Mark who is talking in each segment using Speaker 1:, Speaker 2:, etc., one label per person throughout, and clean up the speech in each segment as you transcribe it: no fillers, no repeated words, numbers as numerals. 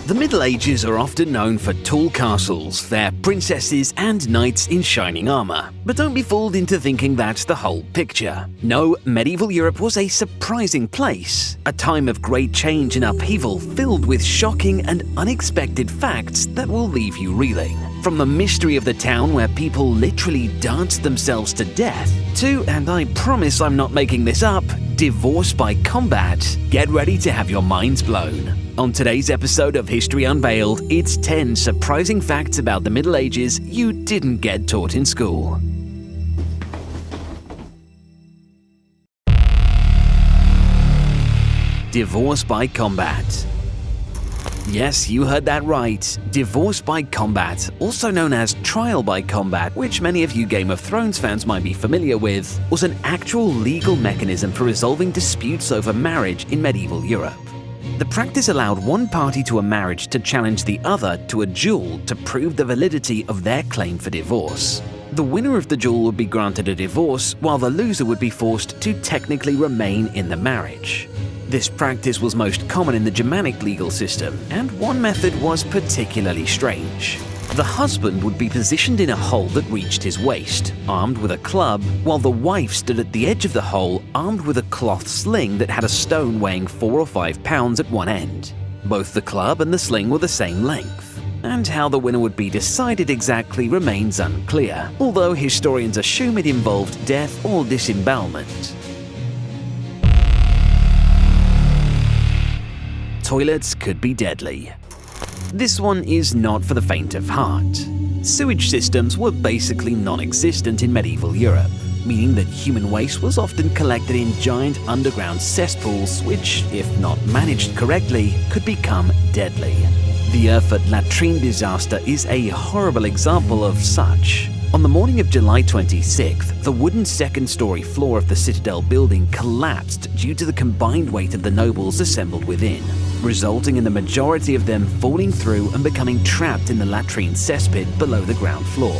Speaker 1: The Middle Ages are often known for tall castles, their princesses and knights in shining armor. But don't be fooled into thinking that's the whole picture. No, medieval Europe was a surprising place, a time of great change and upheaval filled with shocking and unexpected facts that will leave you reeling. From the mystery of the town where people literally danced themselves to death, to, and I promise I'm not making this up, divorce by combat. Get ready to have your minds blown. On today's episode of History Unveiled, it's 10 surprising facts about the Middle Ages you didn't get taught in school. Divorce by combat. Yes, you heard that right. Divorce by combat, also known as trial by combat, which many of you Game of Thrones fans might be familiar with, was an actual legal mechanism for resolving disputes over marriage in medieval Europe. The practice allowed one party to a marriage to challenge the other to a duel to prove the validity of their claim for divorce. The winner of the duel would be granted a divorce, while the loser would be forced to technically remain in the marriage. This practice was most common in the Germanic legal system, and one method was particularly strange. The husband would be positioned in a hole that reached his waist, armed with a club, while the wife stood at the edge of the hole armed with a cloth sling that had a stone weighing 4 or 5 pounds at one end. Both the club and the sling were the same length, and how the winner would be decided exactly remains unclear, although historians assume it involved death or disembowelment. Toilets could be deadly. This one is not for the faint of heart. Sewage systems were basically non-existent in medieval Europe, meaning that human waste was often collected in giant underground cesspools which, if not managed correctly, could become deadly. The Erfurt latrine disaster is a horrible example of such. On the morning of July 26th, the wooden second-story floor of the Citadel building collapsed due to the combined weight of the nobles assembled within, resulting in the majority of them falling through and becoming trapped in the latrine cesspit below the ground floor.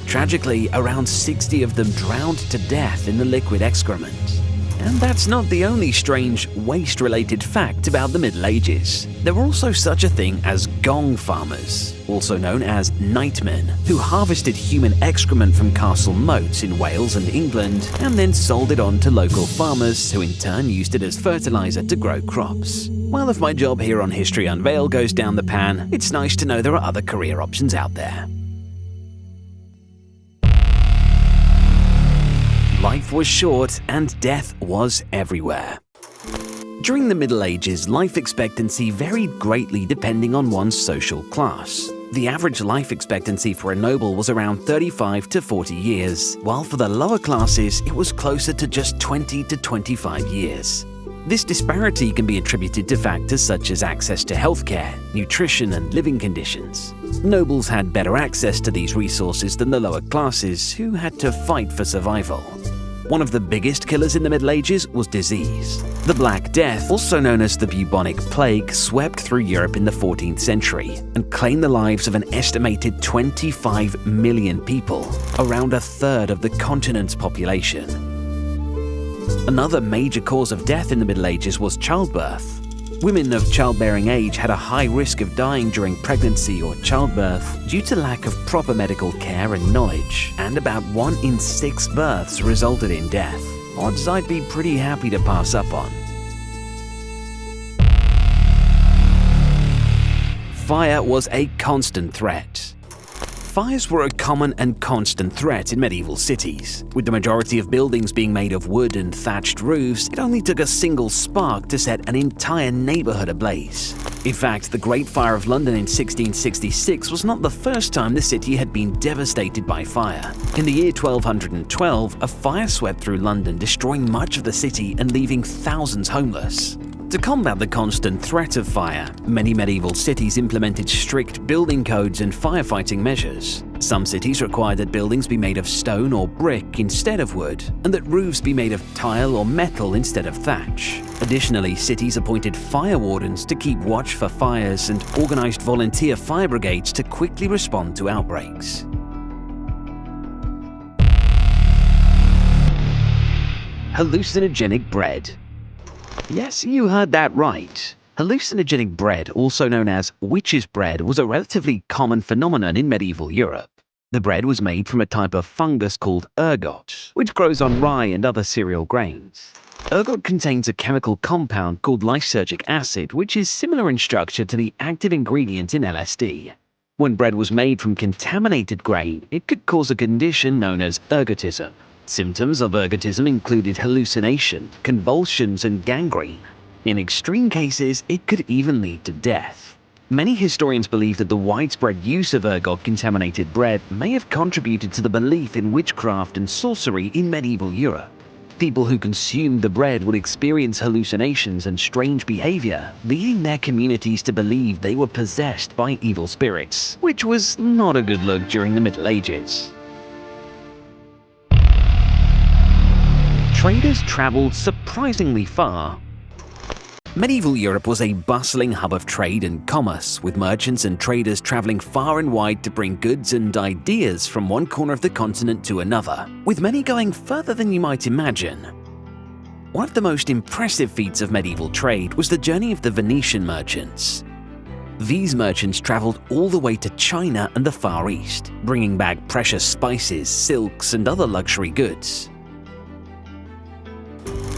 Speaker 1: Tragically, around 60 of them drowned to death in the liquid excrement. And that's not the only strange waste-related fact about the Middle Ages. There were also such a thing as gong farmers, also known as nightmen, who harvested human excrement from castle moats in Wales and England and then sold it on to local farmers who in turn used it as fertilizer to grow crops. Well, if my job here on History Unveiled goes down the pan, it's nice to know there are other career options out there. Life was short and death was everywhere. During the Middle Ages, life expectancy varied greatly depending on one's social class. The average life expectancy for a noble was around 35 to 40 years, while for the lower classes it was closer to just 20 to 25 years. This disparity can be attributed to factors such as access to healthcare, nutrition, and living conditions. Nobles had better access to these resources than the lower classes, who had to fight for survival. One of the biggest killers in the Middle Ages was disease. The Black Death, also known as the bubonic plague, swept through Europe in the 14th century and claimed the lives of an estimated 25 million people, around a third of the continent's population. Another major cause of death in the Middle Ages was childbirth. Women of childbearing age had a high risk of dying during pregnancy or childbirth due to lack of proper medical care and knowledge, and about 1 in 6 births resulted in death. Odds I'd be pretty happy to pass up on. Fire was a constant threat. Fires were a common and constant threat in medieval cities. With the majority of buildings being made of wood and thatched roofs, it only took a single spark to set an entire neighborhood ablaze. In fact, the Great Fire of London in 1666 was not the first time the city had been devastated by fire. In the year 1212, a fire swept through London, destroying much of the city and leaving thousands homeless. To combat the constant threat of fire, many medieval cities implemented strict building codes and firefighting measures. Some cities required that buildings be made of stone or brick instead of wood, and that roofs be made of tile or metal instead of thatch. Additionally, cities appointed fire wardens to keep watch for fires and organized volunteer fire brigades to quickly respond to outbreaks. Hallucinogenic bread. Yes, you heard that right. Hallucinogenic bread, also known as witch's bread, was a relatively common phenomenon in medieval Europe. The bread was made from a type of fungus called ergot, which grows on rye and other cereal grains. Ergot contains a chemical compound called lysergic acid, which is similar in structure to the active ingredient in LSD. When bread was made from contaminated grain, it could cause a condition known as ergotism. Symptoms of ergotism included hallucination, convulsions, and gangrene. In extreme cases, it could even lead to death. Many historians believe that the widespread use of ergot-contaminated bread may have contributed to the belief in witchcraft and sorcery in medieval Europe. People who consumed the bread would experience hallucinations and strange behavior, leading their communities to believe they were possessed by evil spirits, which was not a good look during the Middle Ages. Traders traveled surprisingly far. Medieval Europe was a bustling hub of trade and commerce, with merchants and traders traveling far and wide to bring goods and ideas from one corner of the continent to another, with many going further than you might imagine. One of the most impressive feats of medieval trade was the journey of the Venetian merchants. These merchants traveled all the way to China and the Far East, bringing back precious spices, silks, and other luxury goods.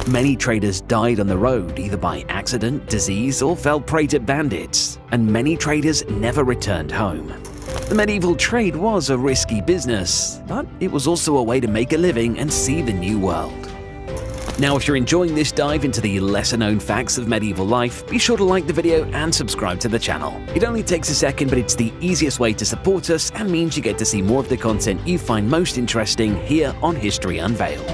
Speaker 1: Many traders died on the road, either by accident, disease, or fell prey to bandits, and many traders never returned home. The medieval trade was a risky business, but it was also a way to make a living and see the new world. Now, if you're enjoying this dive into the lesser-known facts of medieval life, be sure to like the video and subscribe to the channel. It only takes a second, but it's the easiest way to support us and means you get to see more of the content you find most interesting here on History Unveiled.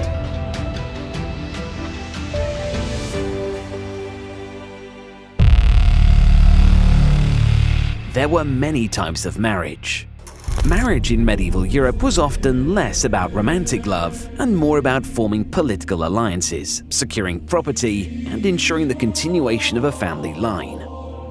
Speaker 1: There were many types of marriage. Marriage in medieval Europe was often less about romantic love and more about forming political alliances, securing property, and ensuring the continuation of a family line.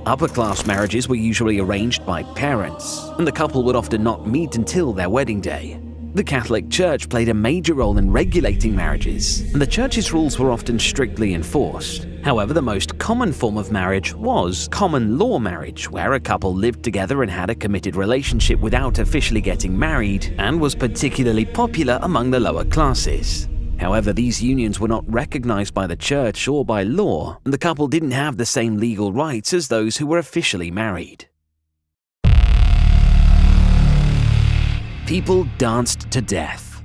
Speaker 1: Upper-class marriages were usually arranged by parents, and the couple would often not meet until their wedding day. The Catholic Church played a major role in regulating marriages, and the Church's rules were often strictly enforced. However, the most common form of marriage was common law marriage, where a couple lived together and had a committed relationship without officially getting married, and was particularly popular among the lower classes. However, these unions were not recognized by the Church or by law, and the couple didn't have the same legal rights as those who were officially married. People danced to death.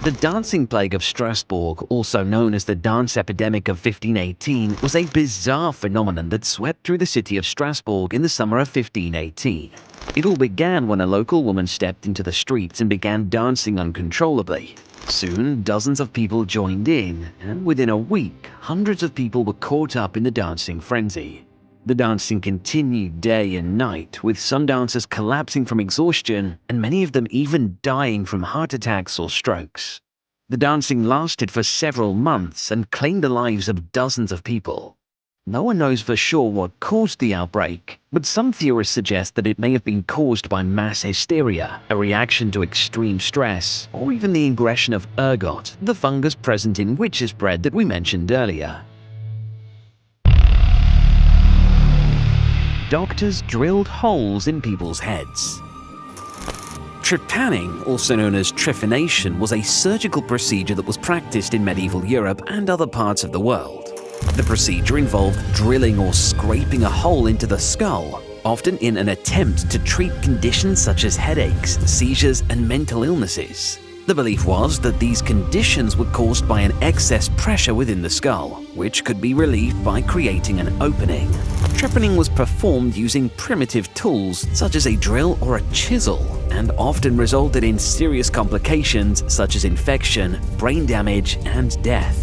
Speaker 1: The dancing plague of Strasbourg, also known as the dance epidemic of 1518, was a bizarre phenomenon that swept through the city of Strasbourg in the summer of 1518. It all began when a local woman stepped into the streets and began dancing uncontrollably. Soon, dozens of people joined in, and within a week, hundreds of people were caught up in the dancing frenzy. The dancing continued day and night, with some dancers collapsing from exhaustion and many of them even dying from heart attacks or strokes. The dancing lasted for several months and claimed the lives of dozens of people. No one knows for sure what caused the outbreak, but some theorists suggest that it may have been caused by mass hysteria, a reaction to extreme stress, or even the ingression of ergot, the fungus present in witch's bread that we mentioned earlier. Doctors drilled holes in people's heads. Trianing, also known as trephination, was a surgical procedure that was practiced in medieval Europe and other parts of the world. The procedure involved drilling or scraping a hole into the skull, often in an attempt to treat conditions such as headaches, seizures, and mental illnesses. The belief was that these conditions were caused by an excess pressure within the skull, which could be relieved by creating an opening. Trephining was performed using primitive tools such as a drill or a chisel, and often resulted in serious complications such as infection, brain damage, and death.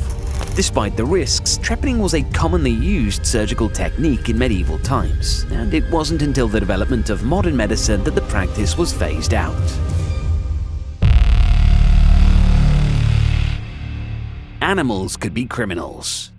Speaker 1: Despite the risks, trephining was a commonly used surgical technique in medieval times, and it wasn't until the development of modern medicine that the practice was phased out. Animals could be criminals.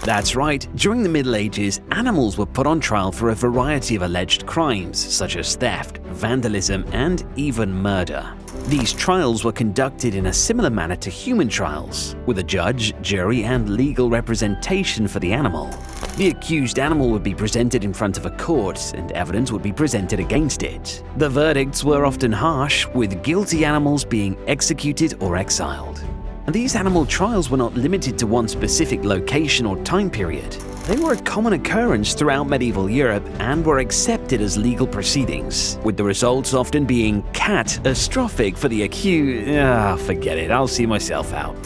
Speaker 1: That's right, during the Middle Ages, animals were put on trial for a variety of alleged crimes, such as theft, vandalism, and even murder. These trials were conducted in a similar manner to human trials, with a judge, jury, and legal representation for the animal. The accused animal would be presented in front of a court, and evidence would be presented against it. The verdicts were often harsh, with guilty animals being executed or exiled. And these animal trials were not limited to one specific location or time period. They were a common occurrence throughout medieval Europe and were accepted as legal proceedings, with the results often being catastrophic for the accused. Forget it, I'll see myself out.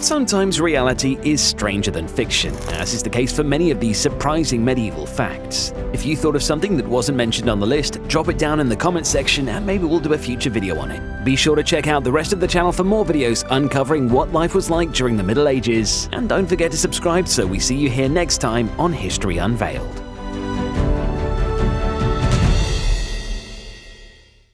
Speaker 1: Sometimes reality is stranger than fiction, as is the case for many of these surprising medieval facts. If you thought of something that wasn't mentioned on the list, drop it down in the comment section and maybe we'll do a future video on it. Be sure to check out the rest of the channel for more videos uncovering what life was like during the Middle Ages, and don't forget to subscribe so we see you here next time on History Unveiled.